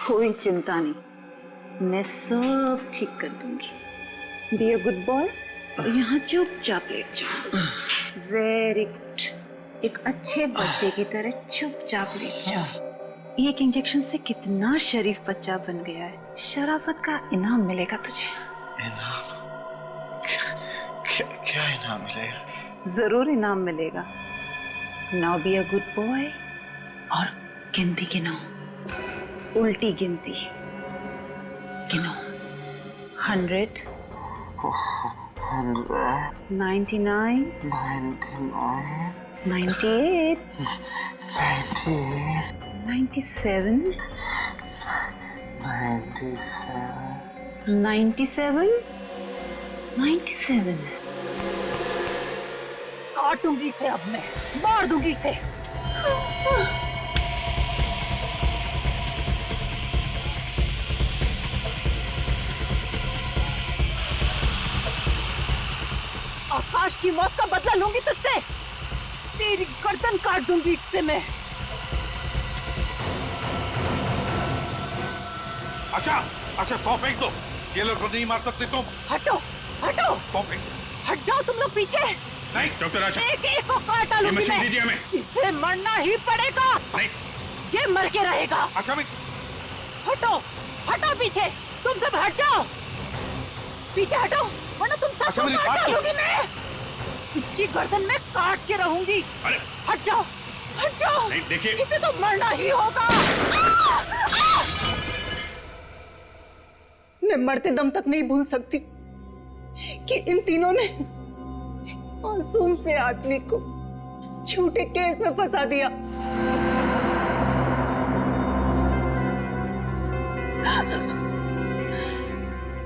कोई चिंता नहीं, मैं सब ठीक कर दूंगी। बी अ गुड बॉय, यहाँ चुपचाप लेट जाओ। वेरी गुड, एक अच्छे बच्चे की तरह चुपचाप लेट जाओ। एक इंजेक्शन से कितना शरीफ बच्चा बन गया है। शराफत का इनाम मिलेगा तुझे। इनाम? क्या इनाम मिलेगा? जरूर इनाम मिलेगा। Now be a good boy और गिनती गिनो, उल्टी गिनती गिनो। 100, 99, 98, 97, 97, 97। काटूंगी इसे, अब मैं मार दूंगी इसे। आकाश की मौत का बदला लूंगी तुझसे। तेरी गर्दन काट दूंगी इससे मैं। आशा, आशा 100 फेंक दो। ये लोग को नहीं मार सकते तुम। हटो हटो, 100 फेंक। हट जाओ तुम लोग पीछे। नहीं डॉक्टर आशा, एक एक को काट डालूंगी मशीन मैं। दीजिए हमें। इसे मरना ही पड़ेगा। नहीं, ये मर के रहेगा। आशा में हटो हटो पीछे, तुम सब हट जाओ। पीछे हटो वरना तुम अच्छा, सबको मेरी काट बात तो- डालूंगी मैं। इसकी गर्दन में काट के रहूंगी। अरे हट जाओ हट जाओ। नहीं, देखिए। इसे तो मरना ही होगा। मैं मरते दम तक नहीं भूल सकती कि इन तीनों ने मासूम से आदमी को झूठे केस में फंसा दिया।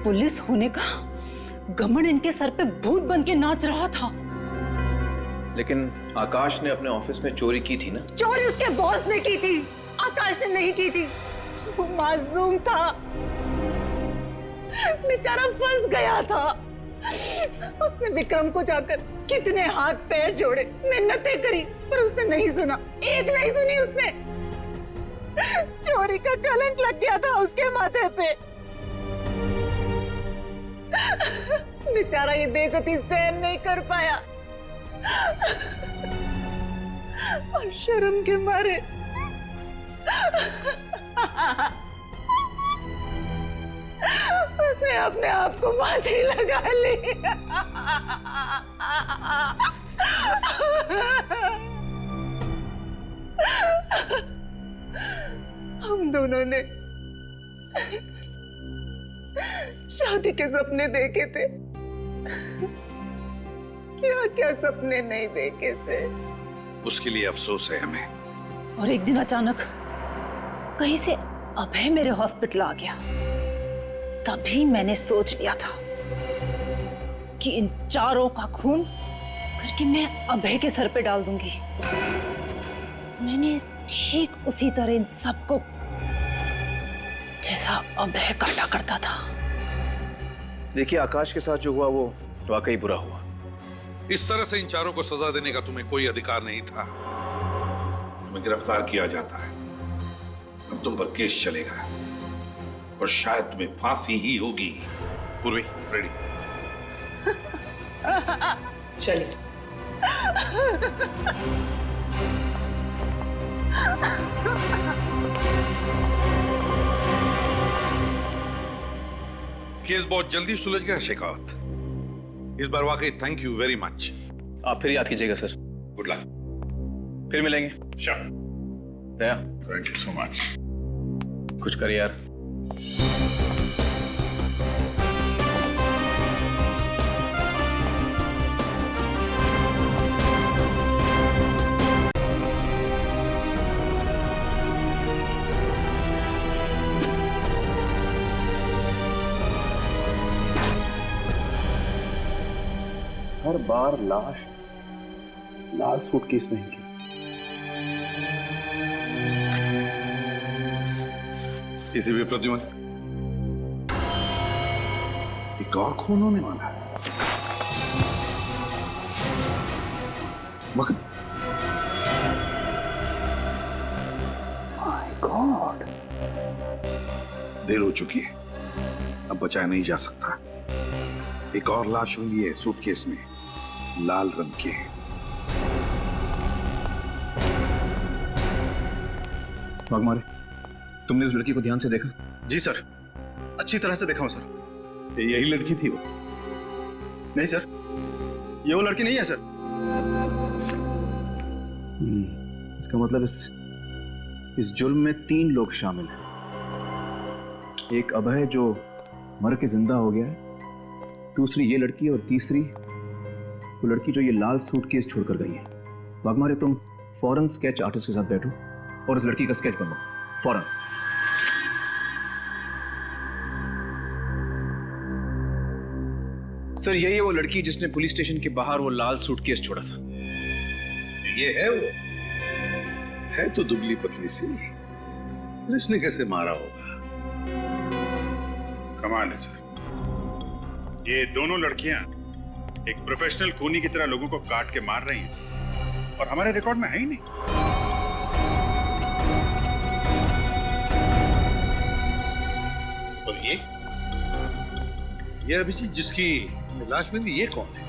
पुलिस होने का घमंड इनके सर पे भूत बन के नाच रहा था। लेकिन आकाश ने अपने ऑफिस में चोरी की थी ना? चोरी उसके बॉस ने की थी, आकाश ने नहीं की थी। वो मासूम था, बेचारा फंस गया था। उसने विक्रम को जाकर कितने हाथ पैर जोड़े, मिन्नतें करी, पर उसने नहीं सुना, एक नहीं सुनी उसने। चोरी का कलंक लग गया था उसके माथे पे। बेचारा ये बेइज्जती सहन नहीं कर पाया और शर्म के मारे उसने अपने आप को फांसी लगा ली। हम दोनों ने शादी के सपने देखे थे, क्या क्या सपने नहीं देखे थे। उसके लिए अफसोस है हमें। और एक दिन अचानक कहीं से अभय मेरे हॉस्पिटल आ गया। तभी मैंने सोच लिया था कि इन चारों का खून करके मैं अभय के सर पे डाल दूंगी। मैंने ठीक उसी तरह इन सबको, जैसा अभय काटा करता था। देखिए, आकाश के साथ जो हुआ वो वाकई बुरा हुआ। इस तरह से इन चारों को सजा देने का तुम्हें कोई अधिकार नहीं था। तुम्हें गिरफ्तार किया जाता है, अब तुम पर केस चलेगा और शायद तुम्हें फांसी ही होगी। पूर्वी, रेडी? चलिए। केस बहुत जल्दी सुलझ गया शेखावत। इस बार वाकई थैंक यू वेरी मच। आप फिर याद कीजिएगा सर। Good luck. फिर मिलेंगे। Sure. Daya, thank you so much. कुछ कर यार। हर बार लाश लाल सूटकेस में ही। इसी भी प्रद्युमन, एक और खून होने वाला है। मगर माय गॉड, देर हो चुकी है, अब बचाया नहीं जा सकता। एक और लाश मिली है सूटकेस में, लाल रंग की। वाघमारे, तुमने उस लड़की को ध्यान से देखा? जी सर, अच्छी तरह से देखा हूं सर। यही लड़की थी वो? नहीं सर, ये वो लड़की नहीं है सर। इसका मतलब इस जुर्म में 3 लोग शामिल हैं। एक अभय जो मर के जिंदा हो गया है, दूसरी ये लड़की, और तीसरी वो लड़की जो ये लाल सूटकेस छोड़कर गई है। वाघमारे, तुम फौरन स्केच आर्टिस्ट के साथ बैठो और इस लड़की का स्केच बनवाओ, फौरन। सर, यही है वो लड़की जिसने पुलिस स्टेशन के बाहर वो लाल सूटकेस छोड़ा था। ये है वो? है तो दुबली पतली सी, फिर इसने कैसे मारा होगा? कमाल है सर, ये दोनों लड़कियां एक प्रोफेशनल खूनी की तरह लोगों को काट के मार रही हैं और हमारे रिकॉर्ड में है ही नहीं। और ये अभिजीत जिसकी लाश मिली, ये कौन है?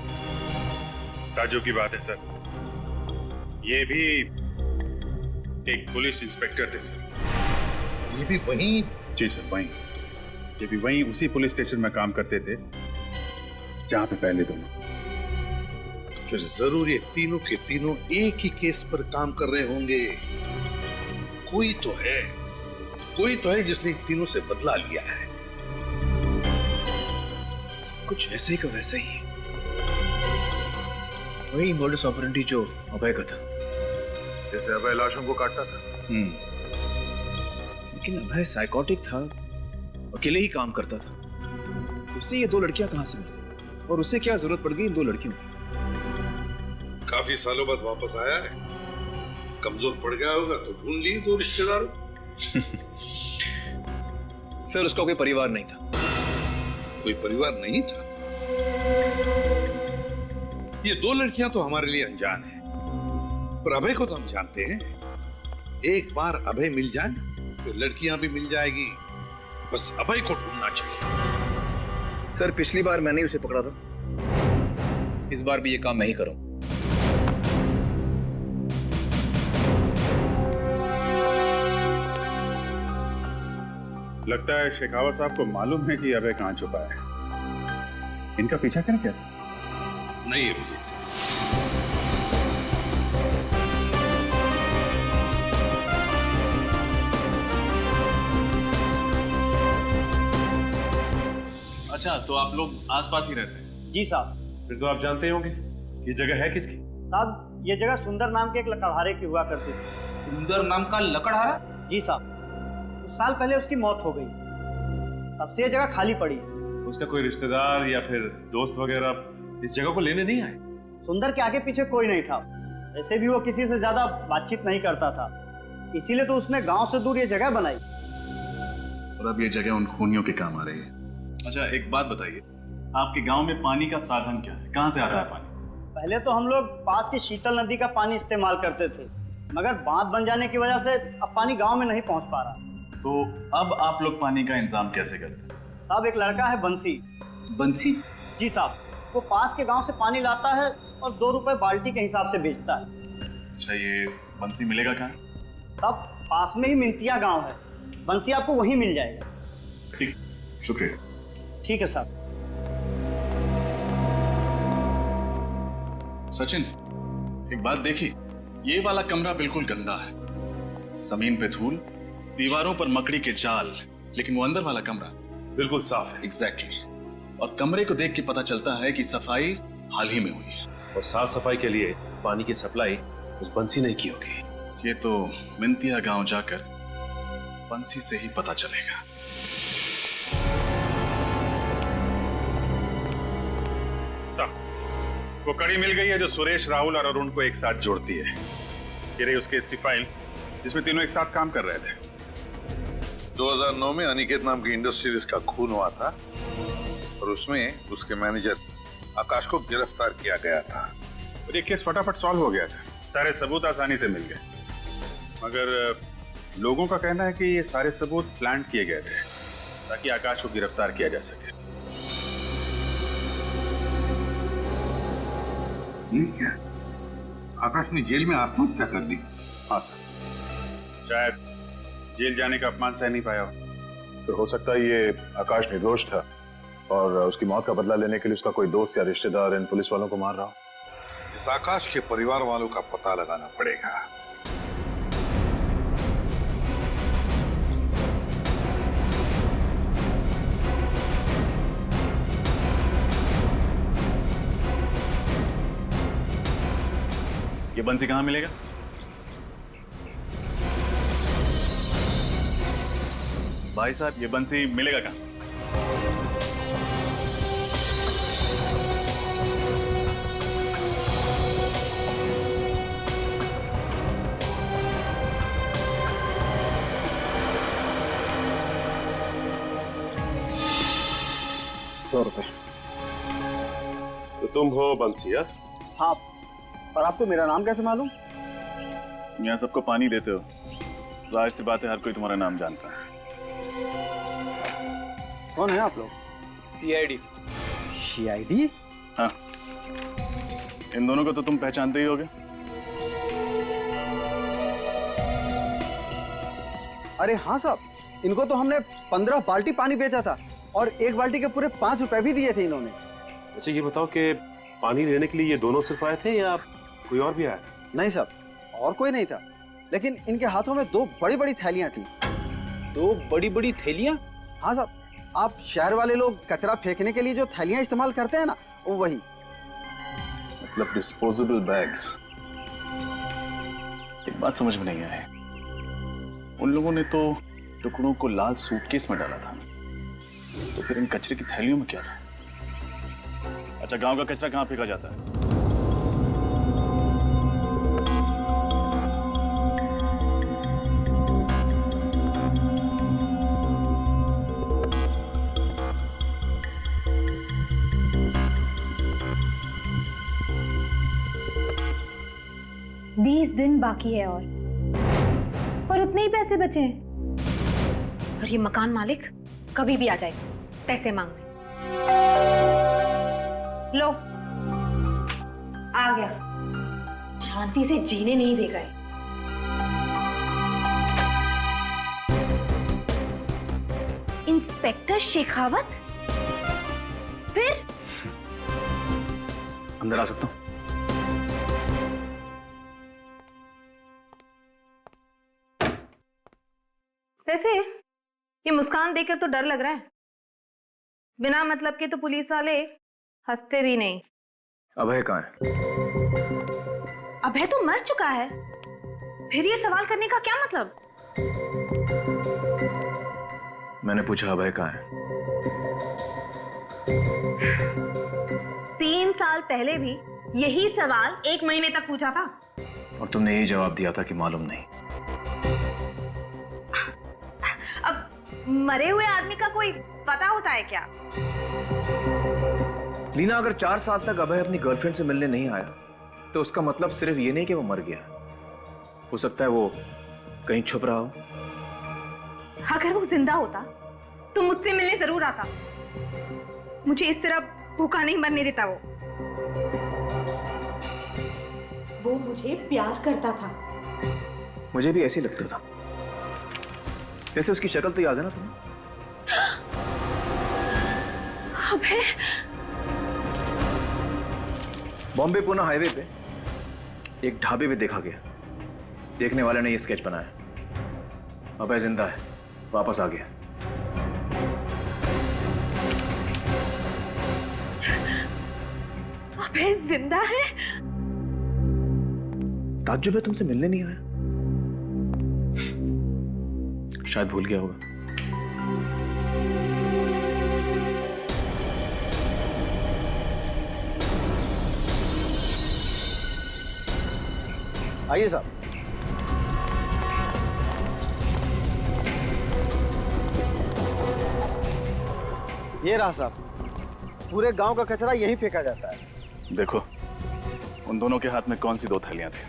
ताज्जुब की बात है सर, ये भी एक पुलिस इंस्पेक्टर थे सर। ये भी वहीं? जी सर, वहीं। ये भी वहीं उसी पुलिस स्टेशन में काम करते थे जहां पे पहले दोनों। फिर जरूर ये तीनों के तीनों एक ही केस पर काम कर रहे होंगे। कोई तो है जिसने इन तीनों से बदला लिया है। सब कुछ वैसे ही का वैसे ही है। वही मोडस ऑपरेंडी जो अभय का था। जैसे अभय लाशों को काटता था। लेकिन अभय साइकोटिक था, अकेले ही काम करता था। उससे ये 2 लड़कियां कहां से मिली, और उससे क्या जरूरत पड़ गई इन 2 लड़कियों की? काफी सालों बाद वापस आया है, कमजोर पड़ गया होगा तो ढूंढ लिए 2 रिश्तेदार। सर, उसका कोई परिवार नहीं था। कोई परिवार नहीं था? ये 2 लड़कियां तो हमारे लिए अनजान है, पर अभय को तो हम जानते हैं। एक बार अभय मिल जाए तो लड़कियां भी मिल जाएगी। बस अभय को ढूंढना चाहिए। सर, पिछली बार मैंने उसे पकड़ा था, इस बार भी ये काम मैं ही करूं। लगता है शेखावत साहब को मालूम है कि अभय कहां छुपा है। इनका पीछा करें कैसे? नहीं अभिजीत, अच्छा, तो आप लोग आसपास ही रहते हैं? जी साहब। फिर तो आप जानते होंगे कि जगह है किसकी। साहब, ये जगह सुंदर नाम के एक लकड़हारे की हुआ करती थी। सुंदर नाम का लकड़हारा? जी साहब, कुछ साल पहले उसकी मौत हो गई, तब से ये जगह खाली पड़ी है। उसका कोई रिश्तेदार या फिर दोस्त वगैरह इस जगह को लेने नहीं आए? सुंदर के आगे पीछे कोई नहीं था। वैसे भी वो किसी से ज्यादा बातचीत नहीं करता था, इसीलिए तो उसने गांव से दूर ये जगह बनाई। और अब ये जगह उन खूनियों के काम आ रही है। अच्छा, एक बात बताइए, आपके गांव में पानी का साधन क्या है? कहां से आता है पानी? पहले तो हम लोग पास की शीतल नदी का पानी इस्तेमाल करते थे, मगर बांध बन जाने की वजह से अब पानी गांव में नहीं पहुंच पा रहा। तो अब आप लोग पानी का इंतजाम कैसे करते हैं? साहब, एक लड़का है बंसी। बंसी? जी साहब, वो पास के गांव से पानी लाता है और 2 रुपए बाल्टी के हिसाब से बेचता है। अच्छा, ये बंसी मिलेगा कहाँ? तब पास में ही मिंतिया गांव है, बंसी आपको वहीं मिल जाएगा। ठीक, शुक्रिया। ठीक है साहब। सचिन, एक बात देखिए, ये वाला कमरा बिल्कुल गंदा है। जमीन पे धूल, दीवारों पर मकड़ी के जाल, लेकिन वो अंदर वाला कमरा बिल्कुल साफ है। एग्जैक्टली। और कमरे को देख के पता चलता है कि सफाई हाल ही में हुई है। और साफ सफाई के लिए पानी की सप्लाई उस बंसी ने की होगी। ये तो मिंतिया गांव जाकर बंसी से ही पता चलेगा। वो कड़ी मिल गई है जो सुरेश, राहुल और अरुण को एक साथ जोड़ती है। ये रही उसके इसकी फाइल जिसमें तीनों एक साथ काम कर रहे थे। 2009 में अनिकेत नाम की इंडस्ट्रीज का खून हुआ था और उसमें उसके मैनेजर आकाश को गिरफ्तार किया गया था। और ये केस फटाफट सॉल्व हो गया था, सारे सबूत आसानी से मिल गए। मगर लोगों का कहना है कि ये सारे सबूत प्लांट किए गए थे। ताकि आकाश को गिरफ्तार किया जा सके। ये क्या? आकाश ने जेल में आत्महत्या कर दी? हाँ सर, शायद जेल जाने का अपमान सह नहीं पाया हो। सर, हो सकता है ये आकाश निर्दोष था और उसकी मौत का बदला लेने के लिए उसका कोई दोस्त या रिश्तेदार इन पुलिस वालों को मार रहा हो। इस आकाश के परिवार वालों का पता लगाना पड़ेगा। ये बंसी कहाँ मिलेगा? भाई साहब, ये बंसी मिलेगा कहाँ? ₹100। तो तुम हो बंसिया? हाँ, पर आपको मेरा नाम कैसे मालूम? यहाँ सबको पानी देते हो, जाहिर सी बात है हर कोई तुम्हारा नाम जानता है। कौन है आप लोग? CID। CID? हाँ, इन दोनों को तो तुम पहचानते ही होगे। अरे हाँ साहब, इनको तो हमने 15 बाल्टी पानी बेचा था और एक बाल्टी के पूरे 5 रुपए भी दिए थे इन्होंने। अच्छा ये बताओ कि पानी लेने के लिए ये दोनों सिर्फ आए थे या कोई और भी आया? नहीं साहब, और कोई नहीं था, लेकिन इनके हाथों में 2 बड़ी-बड़ी थैलियां थी। 2 बड़ी-बड़ी थैलियां? हाँ साहब, आप शहर वाले लोग कचरा फेंकने के लिए जो थैलियां इस्तेमाल करते हैं ना, वो वही। मतलब डिस्पोजेबल बैग्स। एक बात समझ में नहीं आई, उन लोगों ने तो टुकड़ों को लाल सूटकेस में डाला था, तो फिर इन कचरे की थैलियों में क्या था? अच्छा, गांव का कचरा कहाँ फेंका जाता है? बीस दिन बाकी है और उतने ही पैसे बचे हैं। और ये मकान मालिक कभी भी आ जाएगा पैसे मांगने। लो, आ गया, शांति से जीने नहीं देगा ये। इंस्पेक्टर शेखावत? फिर अंदर आ सकता हूँ? वैसे ये मुस्कान देखकर तो डर लग रहा है। बिना मतलब के तो पुलिस वाले हंसते भी नहीं। अभय कहाँ है? अभय तो मर चुका है, फिर ये सवाल करने का क्या मतलब? मैंने पूछा अभय कहाँ है? 3 साल पहले भी यही सवाल 1 महीने तक पूछा था और तुमने यही जवाब दिया था कि मालूम नहीं। अब मरे हुए आदमी का कोई पता होता है क्या? लीना, अगर 4 साल तक अभय अपनी गर्लफ्रेंड से मिलने नहीं आया तो उसका मतलब सिर्फ ये नहीं कि वो मर गया, हो सकता है वो कहीं छुप रहा हो। अगर वो जिंदा होता तो मुझसे मिलने जरूर आता। मुझे इस तरह भूखा नहीं मरने देता। वो मुझे प्यार करता था। मुझे भी ऐसे ही लगता था। वैसे उसकी शक्ल तो याद है ना तुम्हें? अबे, बॉम्बे पुणे हाईवे पे एक ढाबे पे देखा गया। देखने वाले ने ये स्केच बनाया। अभय जिंदा है, वापस आ गया। अभय जिंदा है? ताज्जुब है तुमसे मिलने नहीं आया। शायद भूल गया होगा। आइए साहब। ये रहा साहब, पूरे गांव का कचरा यहीं फेंका जाता है। देखो, उन दोनों के हाथ में कौन सी 2 थैलियां थी?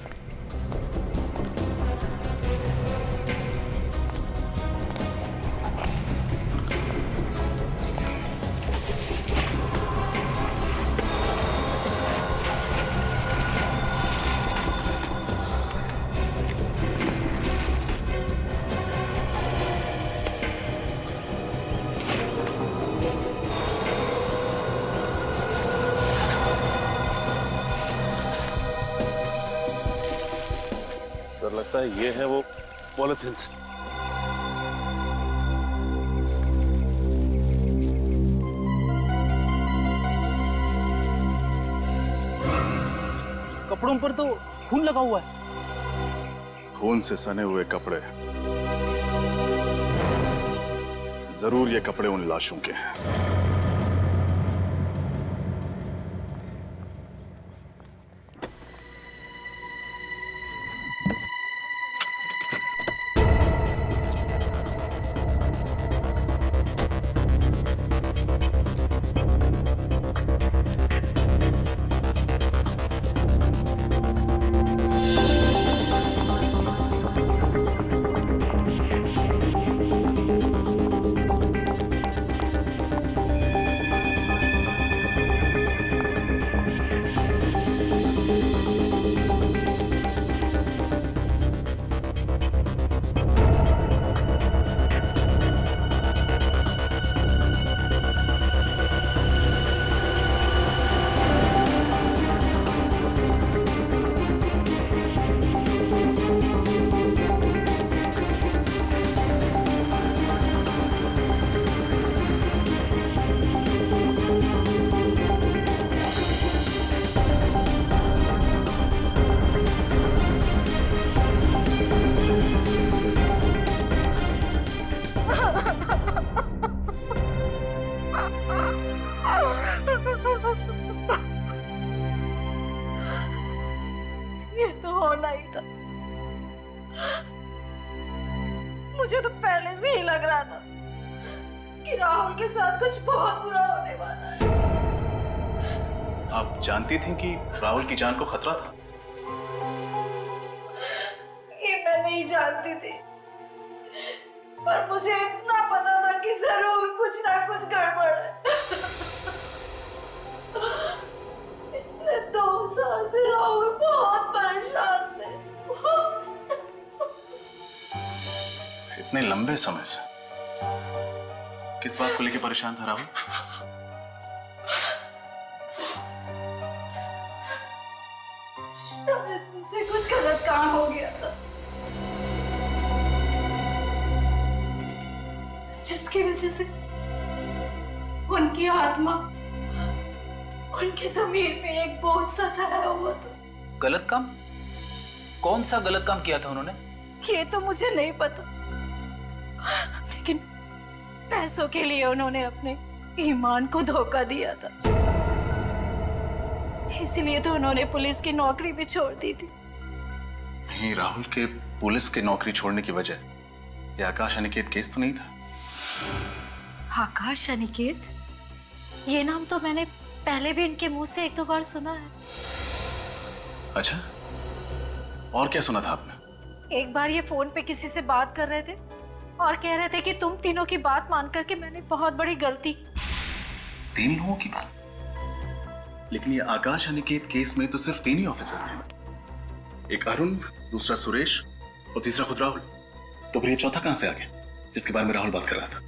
है ये है वो पॉलिथिन्स। कपड़ों पर तो खून लगा हुआ है। खून से सने हुए कपड़े, जरूर ये कपड़े उन लाशों के हैं। ये तो होना ही था। मुझे तो पहले से ही लग रहा था कि राहुल के साथ कुछ बहुत बुरा होने वाला है। आप जानती थी कि राहुल की जान को खतरा था? ये मैं नहीं जानती थी, पर मुझे इतना पता था कि जरूर कुछ ना कुछ गड़बड़ है। पिछले 2 साल से राहुल बहुत परेशान थे। इतने लंबे समय से किस बात को लेकर परेशान था राहुल? शायद मुझसे कुछ गलत काम हो गया था, जिसकी वजह से उनकी आत्मा उनकी जमीन पे एक बोझ सा छाया हुआ था। गलत काम? कौन सा गलत काम किया था उन्होंने? ये तो मुझे नहीं पता, लेकिन पैसों के लिए उन्होंने अपने ईमान को धोखा दिया था। इसलिए तो उन्होंने पुलिस की नौकरी भी छोड़ दी थी। नहीं, राहुल के पुलिस की नौकरी छोड़ने की वजह ये आकाश अनिकेत केस तो नहीं था? आकाश अनिकेत, ये नाम तो मैंने पहले भी इनके मुंह से 1-2 बार सुना है। अच्छा, और क्या सुना था आपने? एक बार ये फोन पे किसी से बात कर रहे थे और कह रहे थे कि तुम तीनों की बात मान करके मैंने बहुत बड़ी गलती की। 3 लोगों की बात? लेकिन ये आकाश अनिकेत केस में तो सिर्फ 3 ही ऑफिसर्स थे। एक अरुण, दूसरा सुरेश और तीसरा खुद राहुल। तो फिर ये चौथा कहां से आ गया जिसके बारे में राहुल बात कर रहा था?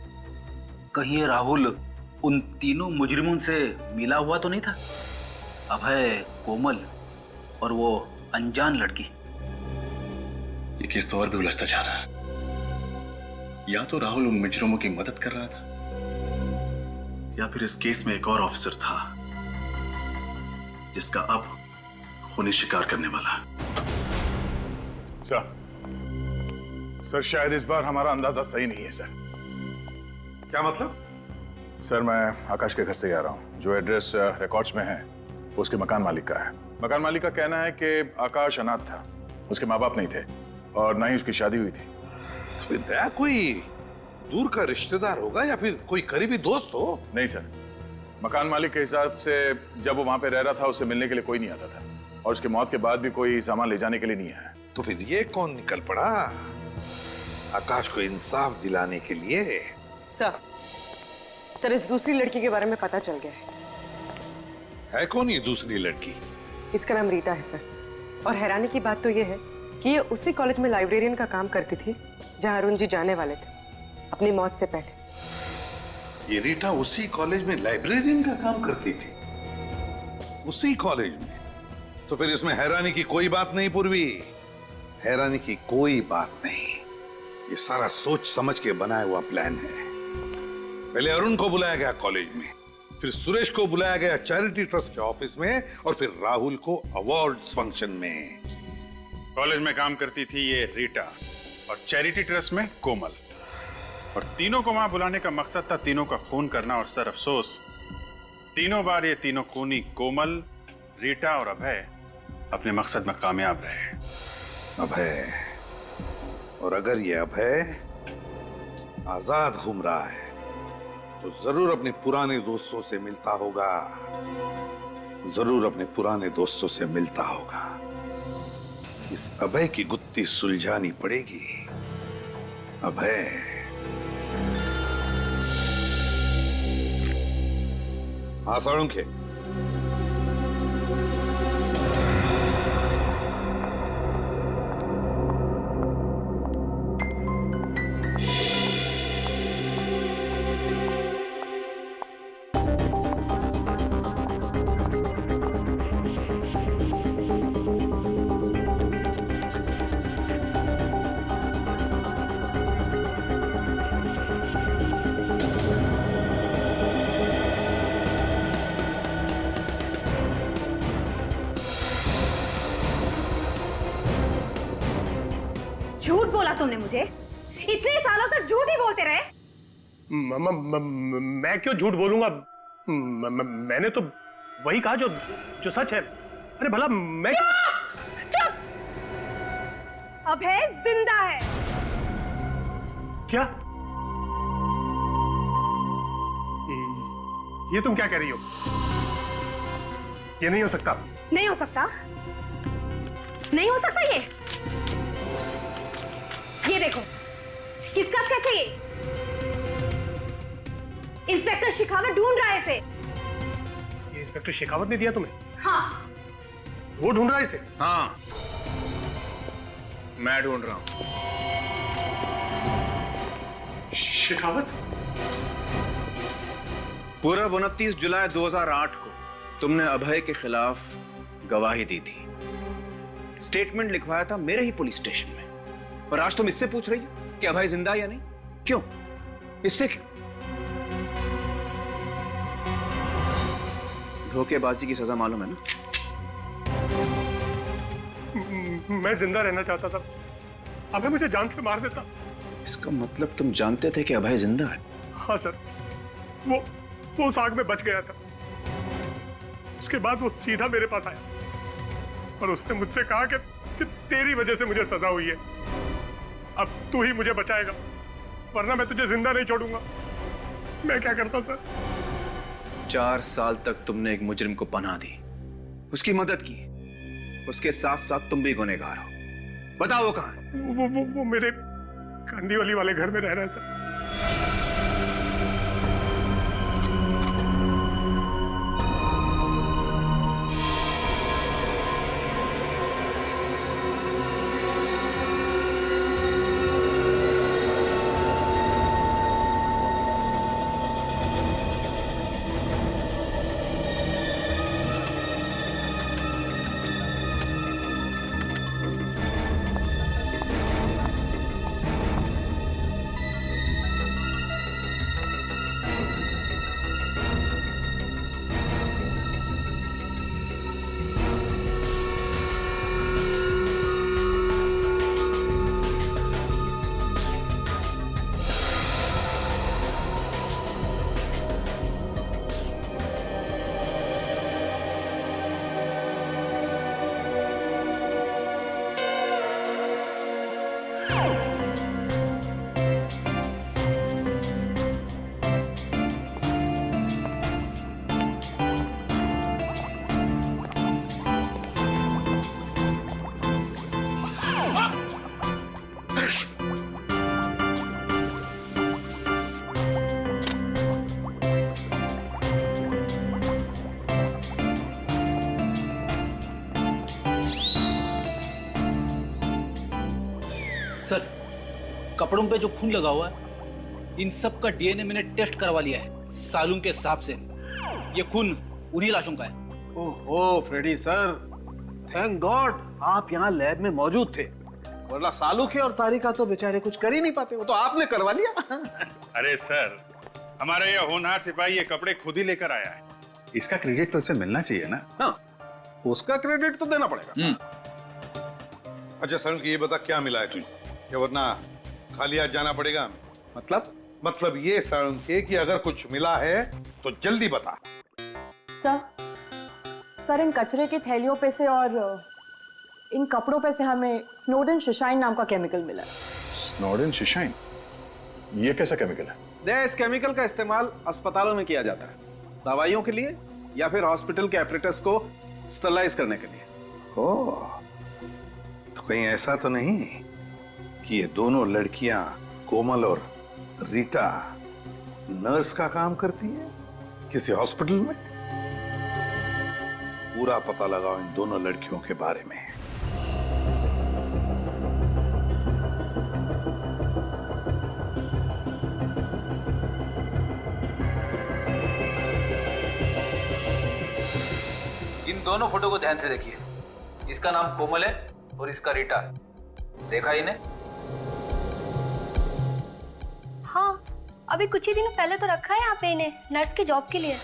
कहीं ये राहुल उन तीनों मुजरिमों से मिला हुआ तो नहीं था? अभय, कोमल और वो अनजान लड़की। ये केस तो और भी उलझता जा रहा है। या तो राहुल उन मुजरिमों की मदद कर रहा था, या फिर इस केस में एक और ऑफिसर था जिसका अब खूनी शिकार करने वाला है। सर शायद इस बार हमारा अंदाजा सही नहीं है सर। क्या मतलब? सर मैं आकाश के घर से आ रहा हूँ। जो एड्रेस रिकॉर्ड्स में है वो उसके मकान मालिक का है। मकान मालिक का कहना है कि आकाश अनाथ था, उसके माँ बाप नहीं थे और ना ही उसकी शादी हुई थी। तो फिर दया कोई दूर का रिश्तेदार होगा या फिर कोई करीबी दोस्त हो? नहीं सर, मकान मालिक के हिसाब से जब वो वहां पे रह रहा था उससे मिलने के लिए कोई नहीं आता था और उसकी मौत के बाद भी कोई सामान ले जाने के लिए नहीं है। तो फिर ये कौन निकल पड़ा आकाश को इंसाफ दिलाने के लिए? सर इस दूसरी लड़की के बारे में पता चल गया है कौन ये दूसरी लड़की? इसका नाम रीटा है सर। और हैरानी की बात तो ये है कि ये उसी कॉलेज में लाइब्रेरियन का काम करती थी जहां अरुण जी जाने वाले थे अपनी मौत से पहले। ये रीटा उसी कॉलेज में लाइब्रेरियन का काम करती थी? उसी कॉलेज में? तो फिर इसमें हैरानी की कोई बात नहीं पूर्वी, हैरानी की कोई बात नहीं। ये सारा सोच समझ के बनाया हुआ प्लान है। पहले अरुण को बुलाया गया कॉलेज में, फिर सुरेश को बुलाया गया चैरिटी ट्रस्ट के ऑफिस में, और फिर राहुल को अवार्ड्स फंक्शन में। कॉलेज में काम करती थी ये रीटा और चैरिटी ट्रस्ट में कोमल, और तीनों को वहां बुलाने का मकसद था तीनों का खून करना। और सर अफसोस, तीनों बार ये तीनों खूनी कोमल, रीटा और अभय अपने मकसद में कामयाब रहे। अभय, और अगर ये अभय आजाद घूम रहा है तो जरूर अपने पुराने दोस्तों से मिलता होगा, जरूर अपने पुराने दोस्तों से मिलता होगा। इस अभय की गुत्थी सुलझानी पड़ेगी। अभय, हाँ साळुंखे, झूठ बोला तुमने मुझे, इतने सालों तक झूठ ही बोलते रहे। मैं क्यों झूठ बोलूंगा? मैंने तो वही कहा जो सच है। अरे भला मैं चुप! अभय जिंदा है। क्या? ये तुम क्या कह रही हो? ये नहीं हो सकता। नहीं हो सकता, नहीं हो सकता। ये देखो, किसका स्केच है ये? इंस्पेक्टर शेखावत ढूंढ रहा है इसे। ये इंस्पेक्टर शेखावत ने दिया तुम्हें? हाँ। वो ढूंढ रहा है इसे? हाँ, मैं ढूंढ रहा हूं। शेखावत? पूर्व 29 जुलाई 2008 को तुमने अभय के खिलाफ गवाही दी थी। स्टेटमेंट लिखवाया था मेरे ही पुलिस स्टेशन में, और आज तुम इससे पूछ रही हो कि अभय जिंदा है या नहीं? क्यों? इससे क्यों? धोखेबाजी की सजा मालूम है ना? मैं जिंदा रहना चाहता था, अभय मुझे जान से मार देता। इसका मतलब तुम जानते थे कि अभय जिंदा है? हाँ सर, वो उस आग में बच गया था। उसके बाद वो सीधा मेरे पास आया और उसने मुझसे कहा कि तेरी वजह से मुझे सजा हुई है, अब तू ही मुझे बचाएगा, वरना मैं तुझे जिंदा नहीं छोड़ूंगा। मैं क्या करता सर? 4 साल तक तुमने एक मुजरिम को पनाह दी, उसकी मदद की, उसके साथ साथ तुम भी गुनहगार हो। बताओ वो कहां है? वो मेरे कांदीवली वाले घर में रह रहा है सर। सर, कपड़ों पे जो खून लगा हुआ है, इन सब का डीएनए मैंने टेस्ट करवा लिया है सालून के हिसाब से। ये खून उन्हीं लाशों का है। ओहो फ्रेडी सर, थैंक गॉड आप यहाँ लैब में मौजूद थे, वरना सालुखे और तारिका तो बेचारे कुछ कर ही नहीं पाते, वो तो आपने करवा लिया। अरे सर, हमारा ये होनहार सिपाही ये कपड़े खुद ही लेकर आया है, इसका क्रेडिट तो इसे मिलना चाहिए ना। हाँ, उसका क्रेडिट तो देना पड़ेगा। अच्छा सालुन की ये बता क्या मिला है तुझे, या वरना खाली हाथ जाना पड़ेगा। मतलब ये सालुन के कि अगर कुछ मिला है तो जल्दी बता। सर इन कचरे की थैलियों पे से और इन कपड़ों पे से हमें स्नोडेन शिशाइन नाम का केमिकल मिला। स्नोडेन शिशाइन? ये कैसा केमिकल है? इस केमिकल का इस्तेमाल अस्पतालों में किया जाता है, दवाइयों के लिए या फिर हॉस्पिटल के एपरेटस को स्टरलाइज करने के लिए। ओह, तो कहीं ऐसा तो नहीं कि ये दोनों लड़कियां कोमल और रीटा नर्स का काम करती है किसी हॉस्पिटल में? पूरा पता लगाओ इन दोनों लड़कियों के बारे में। इन दोनों फोटो को ध्यान से देखिए। इसका नाम कोमल है और इसका रीटा। देखा इन्हें? हाँ, अभी कुछ ही दिनों पहले तो रखा है यहाँ पे इन्हें नर्स की जॉब के लिए।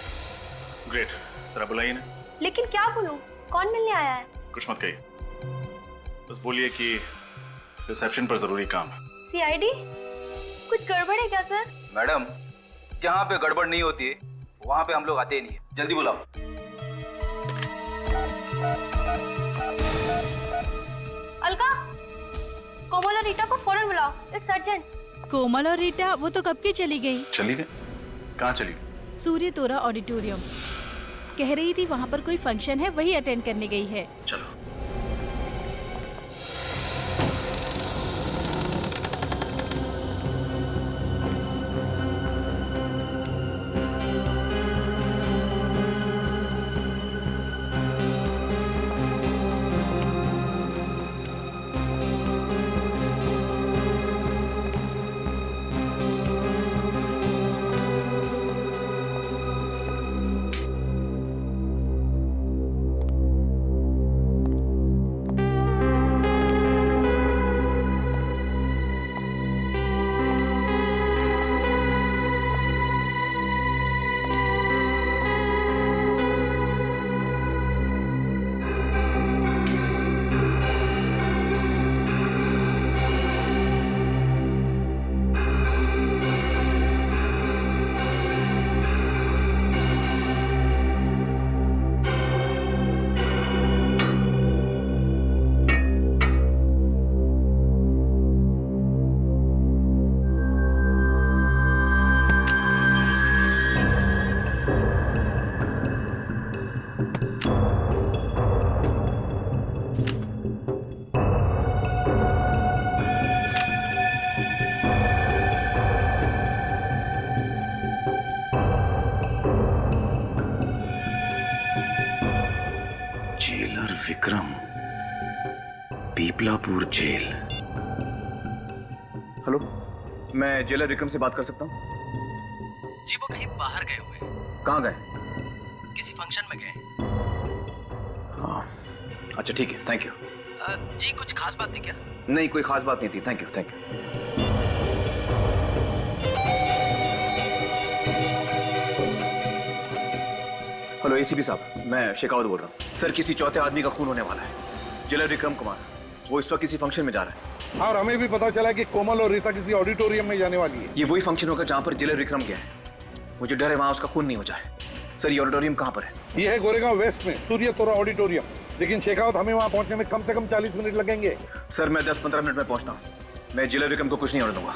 ग्रेट, जरा बुलाइए ना। लेकिन क्या बोलूं, कौन मिलने आया है? कुछ मत कहिए, बस बोलिए कि रिसेप्शन पर जरूरी काम है। सीआईडी? कुछ गड़बड़ है क्या सर? मैडम, जहाँ पे गड़बड़ नहीं होती है वहाँ पे हम लोग आते ही नहीं है। जल्दी बुलाओ। अलका, कोमल और रीटा को फौरन बुलाओ, इट्स अर्जेंट। कोमल और रीटा वो तो कब की चली गई। चली गई? कहाँ चली गई? सूर्य तोरा ऑडिटोरियम। कह रही थी वहाँ पर कोई फंक्शन है, वही अटेंड करने गई है। चलो। विक्रम, पीपलापुर जेल। हेलो, मैं जेलर विक्रम से बात कर सकता हूँ? जी वो कहीं बाहर गए हुए हैं। कहाँ गए? किसी फंक्शन में गए। हाँ, अच्छा ठीक है, थैंक यू। जी कुछ खास बात थी क्या? नहीं, कोई खास बात नहीं थी, thank you thank you. Hello ACP साहब, मैं शेखावत बोल रहा हूँ। सर, किसी चौथे आदमी का खून होने वाला है, जेलर विक्रम कुमार। वो इस वक्त किसी फंक्शन में जा रहा है। और हमें भी पता चला कि कोमल और रीता किसी ऑडिटोरियम में जाने वाली है। ये वही फंक्शन होगा जहाँ पर जेलर विक्रम गया है। मुझे डर है वहाँ उसका खून नहीं हो जाए। सर, ये ऑडिटोरियम कहाँ पर है? ये है गोरेगांव वेस्ट में सूर्य तोरा ऑडिटोरियम। लेकिन शेखावत, हमें वहाँ पहुँचने में कम से कम 40 मिनट लगेंगे। सर, मैं 10-15 मिनट में पहुँचता हूँ। मैं जेलर विक्रम को कुछ नहीं होने दूंगा।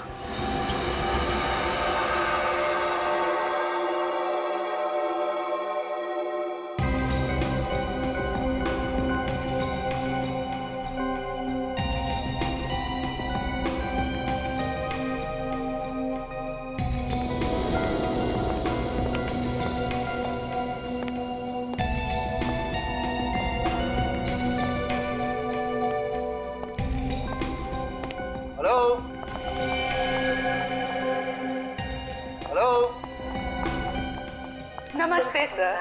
नमस्ते सर।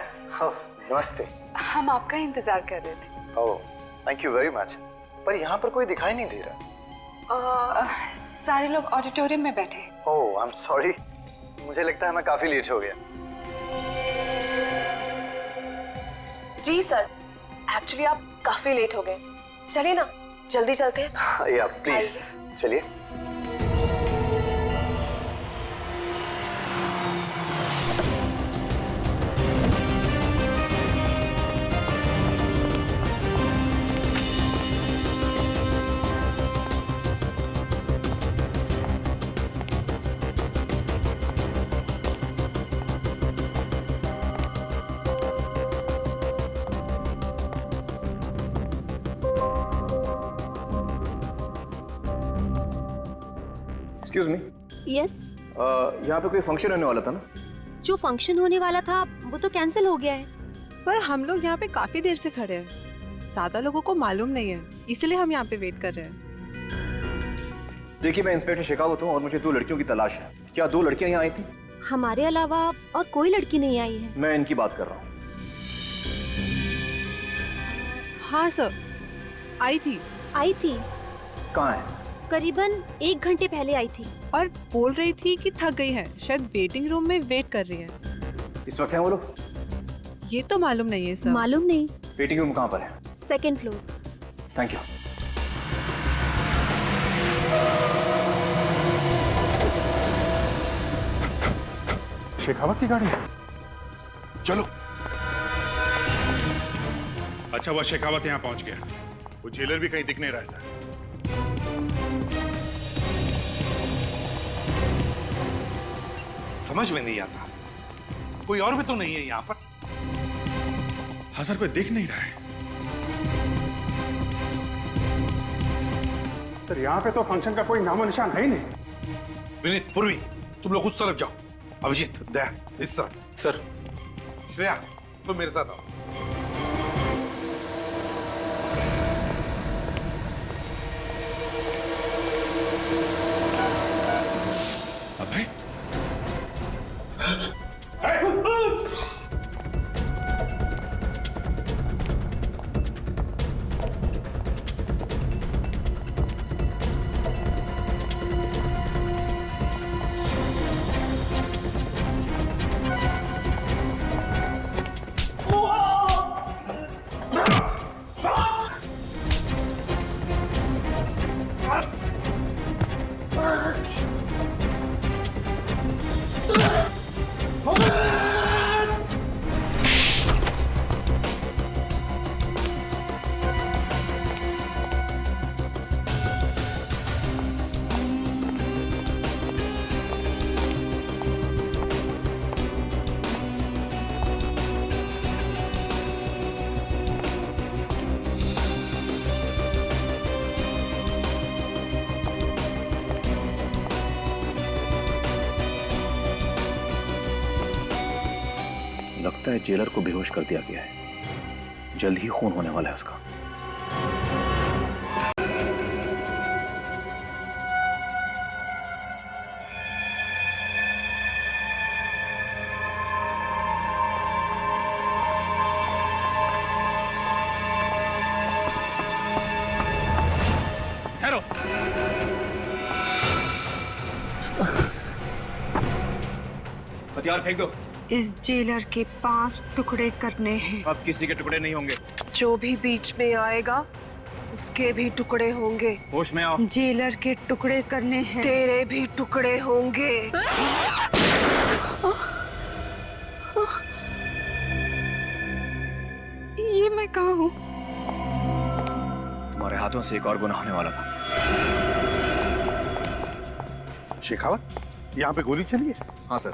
नमस्ते। हम आपका इंतजार कर रहे थे। ओह, थैंक यू वेरी मच। पर यहाँ पर कोई दिखाई नहीं दे रहा। सारे लोग ऑडिटोरियम में बैठे। ओह आई एम सॉरी, मुझे लगता है मैं काफी लेट हो गया। जी सर, एक्चुअली आप काफी लेट हो गए। चलिए ना, जल्दी चलते हैं। या प्लीज चलिए। Excuse me. यस। यहाँ पे कोई फंक्शन होने वाला था ना? जो फंक्शन होने वाला था वो तो कैंसिल हो गया है। पर हम लोग यहाँ पे काफी देर से खड़े हैं, ज्यादा लोगों को मालूम नहीं है, इसलिए हम यहाँ पे वेट कर रहे हैं। देखिए, मैं इंस्पेक्टर शेखावत हूँ और मुझे 2 लड़कियों की तलाश है। क्या 2 लड़कियाँ यहाँ आई थी? हमारे अलावा और कोई लड़की नहीं आई है। मैं इनकी बात कर रहा हूँ। हाँ सर, आई थी। आई थी? कहाँ है? करीबन 1 घंटे पहले आई थी और बोल रही थी कि थक गई है, शायद वेटिंग रूम में वेट कर रही है। इस वक्त है वो लोग? ये तो मालूम नहीं है सर। मालूम नहीं। वेटिंग रूम कहाँ पर है? 2nd floor. Thank you. Shekhawat की गाड़ी है, चलो। अच्छा हुआ शेखावत यहाँ पहुंच गया, वो जेलर भी कहीं दिख नहीं रहा है सर। समझ में नहीं आता, कोई और भी तो नहीं है यहाँ पर। हाँ सर, कोई दिख नहीं रहा है सर। यहाँ पे तो फंक्शन का कोई नामो निशान है ही नहीं। विनीत, पूर्वी, तुम लोग उस तरफ जाओ। अभिजीत, दया, इस तरफ। सर। श्रेया, तुम मेरे साथ आओ। अभय, लगता है जेलर को बेहोश कर दिया गया है, जल्द ही खून होने वाला है उसका। हथियार फेंक दो। इस जेलर के 5 टुकड़े करने हैं। अब किसी के टुकड़े नहीं होंगे। जो भी बीच में आएगा उसके भी टुकड़े होंगे। होश में आओ। जेलर के टुकड़े करने हैं। तेरे भी टुकड़े होंगे। ये मैं कहाँ हूँ? तुम्हारे हाथों से एक और गुनाह होने वाला था। शेखावत, यहाँ पे गोली चली है? हाँ सर,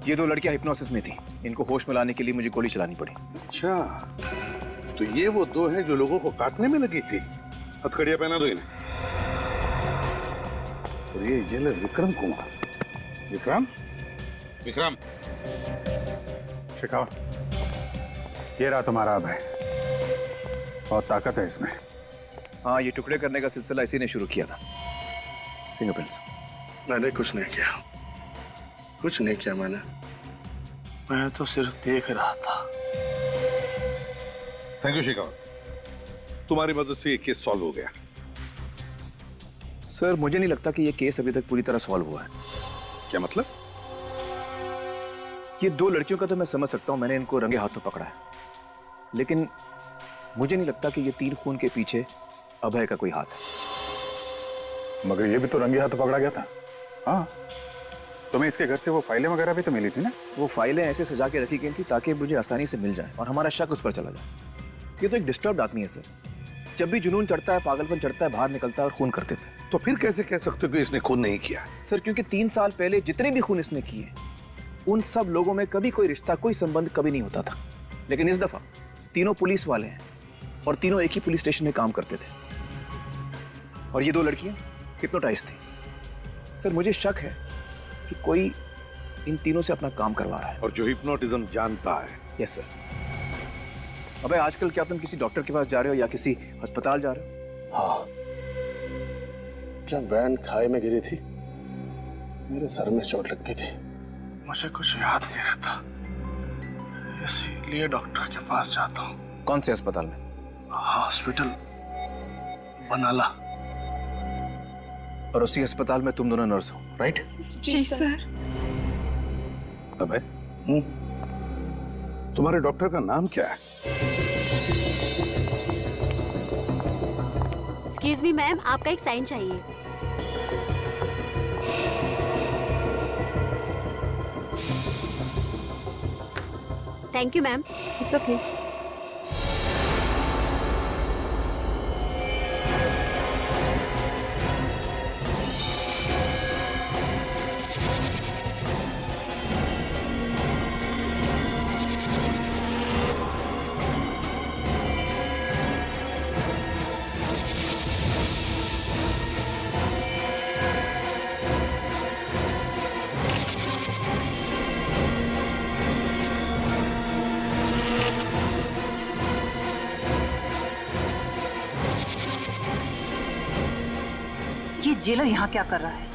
ये 2 लड़कियां हिप्नोसिस में थी। इनको होश में लाने के लिए मुझे गोली चलानी पड़ी। अच्छा, तो ये वो 2 हैं जो लोगों को काटने में लगी थी। हथकड़ियां पहना दो इन्हें। और ये जेलर विक्रम कुमार। विक्रम, विक्रम। शेखावत, ये रहा तुम्हारा अभय। बहुत ताकत है इसमें। हाँ, ये टुकड़े करने का सिलसिला इसी ने शुरू किया था। फिंगरप्रिंट्स। मैंने कुछ नहीं किया, कुछ नहीं किया मैंने। मैं तो सिर्फ देख रहा था। थैंक यू शेखावत, तुम्हारी मदद से ये केस सॉल्व हो गया। सर मुझे नहीं लगता कि ये केस अभी तक पूरी तरह सॉल्व हुआ है। क्या मतलब? ये दो लड़कियों का तो मैं समझ सकता हूँ, मैंने इनको रंगे हाथों पकड़ा है, लेकिन मुझे नहीं लगता कि ये 3 खून के पीछे अभय का कोई हाथ है। मगर ये भी तो रंगे हाथों पकड़ा गया था। हाँ, तुम्हें इसके घर से वो फाइलें वगैरह भी तो मिली थी ना? वो फाइलें ऐसे सजा के रखी गई थी ताकि मुझे आसानी से मिल जाए और हमारा शक उस पर चला जाए। ये तो एक डिस्टर्ब्ड आदमी है सर, जब भी जुनून चढ़ता है, पागलपन चढ़ता है, बाहर निकलता है और खून कर देता है। तो फिर कैसे कह सकते हो कि इसने खून नहीं किया? सर क्योंकि 3 साल पहले जितने भी खून इसने किए उन सब लोगों में कभी कोई रिश्ता, कोई संबंध कभी नहीं होता था, लेकिन इस दफा तीनों पुलिस वाले हैं और तीनों एक ही पुलिस स्टेशन में काम करते थे और ये 2 लड़कियां हिप्नोटाइज थी। सर मुझे शक है कि कोई इन तीनों से अपना काम करवा रहा है। और जो हिप्नोटिज्म जानता है। Yes sir. अबे आजकल क्या तुम किसी डॉक्टर के पास जा रहे हो या किसी अस्पताल जा रहे हो? हाँ, जब वैन खाई में गिरी थी मेरे सर में चोट लग गई थी, मुझे कुछ याद नहीं रहता, इसीलिए डॉक्टर के पास जाता हूँ। कौन से अस्पताल में? हॉस्पिटल बनाला। और उसी अस्पताल में तुम दोनों नर्स हो, राइट? जी सर। अबे तुम्हारे डॉक्टर का नाम क्या है? एक्सक्यूज मी मैम, आपका एक साइन चाहिए। Thank you ma'am. It's okay. Jailer यहाँ क्या कर रहा है?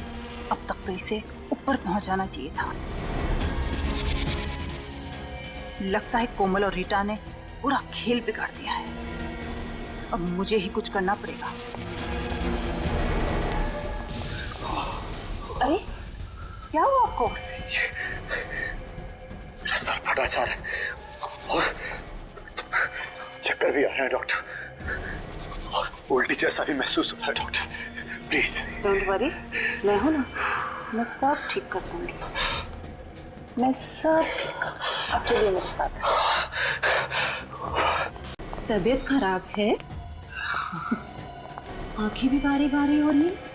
अब तक तो इसे ऊपर पहुंच जाना चाहिए था। लगता है कोमल और रीटा ने पूरा खेल बिगाड़ दिया है। अब मुझे ही कुछ करना पड़ेगा। अरे क्या हुआ आपको? मेरा सर फटा जा रहा है और चक्कर भी आ रहे हैं डॉक्टर, और उल्टी जैसा भी महसूस हो रहा है डॉक्टर, प्लीज। डोंट वरी, मैं हूं ना, मैं सब ठीक कर दूंगी, मैं सब ठीक कर दूंगी। अब चलिए मेरे साथ। तबीयत खराब है, आंखें भी बारी बारी हो रही है।